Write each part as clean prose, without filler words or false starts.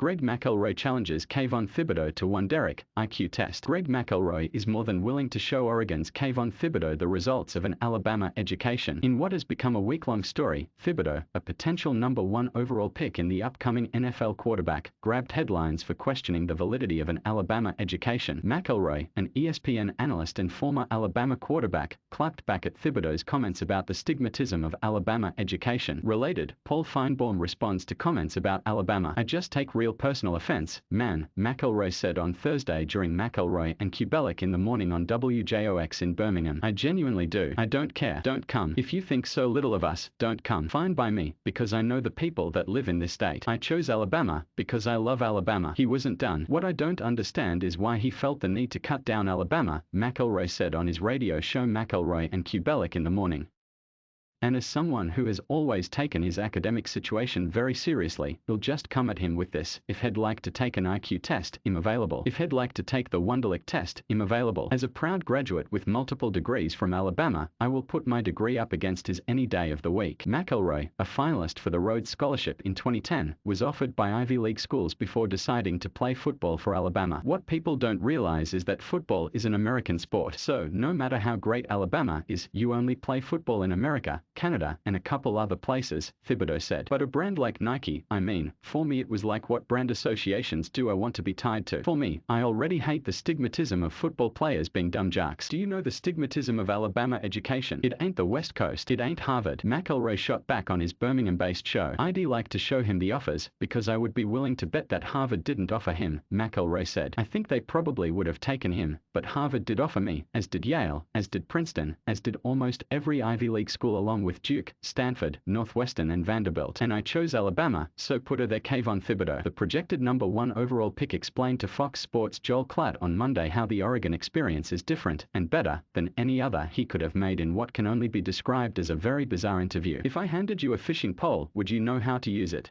Greg McElroy challenges Kayvon Thibodeaux to Wonderic IQ test. Greg McElroy is more than willing to show Oregon's Kayvon Thibodeaux the results of an Alabama education. In what has become a week-long story, Thibodeaux, a potential #1 overall pick in the upcoming NFL quarterback, grabbed headlines for questioning the validity of an Alabama education. McElroy, an ESPN analyst and former Alabama quarterback, clapped back at Thibodeaux's comments about the stigmatism of Alabama education. Related, Paul Feinbaum responds to comments about Alabama. "I just take real personal offense, man," McElroy said on Thursday during McElroy and Wonderlic in the morning on WJOX in Birmingham. "I genuinely do. I don't care. Don't come. If you think so little of us, don't come. Fine by me, because I know the people that live in this state. I chose Alabama because I love Alabama." He wasn't done. "What I don't understand is why he felt the need to cut down Alabama," McElroy said on his radio show McElroy and Wonderlic in the morning. "And as someone who has always taken his academic situation very seriously, he'll just come at him with this. If he'd like to take an IQ test, I'm available. If he'd like to take the Wonderlic test, I'm available. As a proud graduate with multiple degrees from Alabama, I will put my degree up against his any day of the week." McElroy, a finalist for the Rhodes Scholarship in 2010, was offered by Ivy League schools before deciding to play football for Alabama. "What people don't realize is that football is an American sport. So, no matter how great Alabama is, you only play football in America, Canada, and a couple other places," Thibodeaux said. "But a brand like Nike, I mean, for me it was like, what brand associations do I want to be tied to? For me, I already hate the stigmatism of football players being dumb jocks. Do you know the stigmatism of Alabama education? It ain't the West Coast. It ain't Harvard." McElroy shot back on his Birmingham-based show. "I'd like to show him the offers, because I would be willing to bet that Harvard didn't offer him," McElroy said. "I think they probably would have taken him, but Harvard did offer me, as did Yale, as did Princeton, as did almost every Ivy League school along with Duke, Stanford, Northwestern and Vanderbilt. And I chose Alabama, so put her there." Kayvon Thibodeaux, the projected #1 overall pick, explained to Fox Sports' Joel Klatt on Monday how the Oregon experience is different and better than any other he could have made in what can only be described as a very bizarre interview. "If I handed you a fishing pole, would you know how to use it?"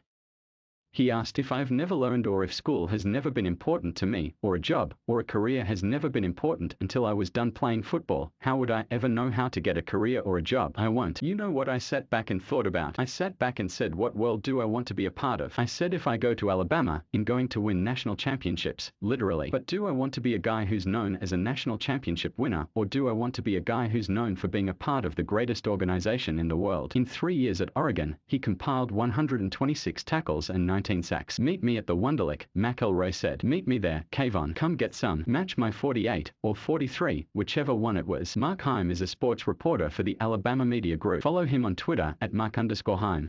He asked, "If I've never learned, or if school has never been important to me, or a job or a career has never been important until I was done playing football, how would I ever know how to get a career or a job? I won't." "You know what I sat back and thought about? I sat back and said, what world do I want to be a part of? I said, if I go to Alabama, I'm going to win national championships, literally. But do I want to be a guy who's known as a national championship winner, or do I want to be a guy who's known for being a part of the greatest organization in the world?" In 3 years at Oregon, he compiled 126 tackles and 19 sacks. "Meet me at the Wonderlic," McElroy said. "Meet me there, Kayvon. Come get some. Match my 48, or 43, whichever one it was." Mark Heim is a sports reporter for the Alabama Media Group. Follow him on Twitter at Mark_Heim.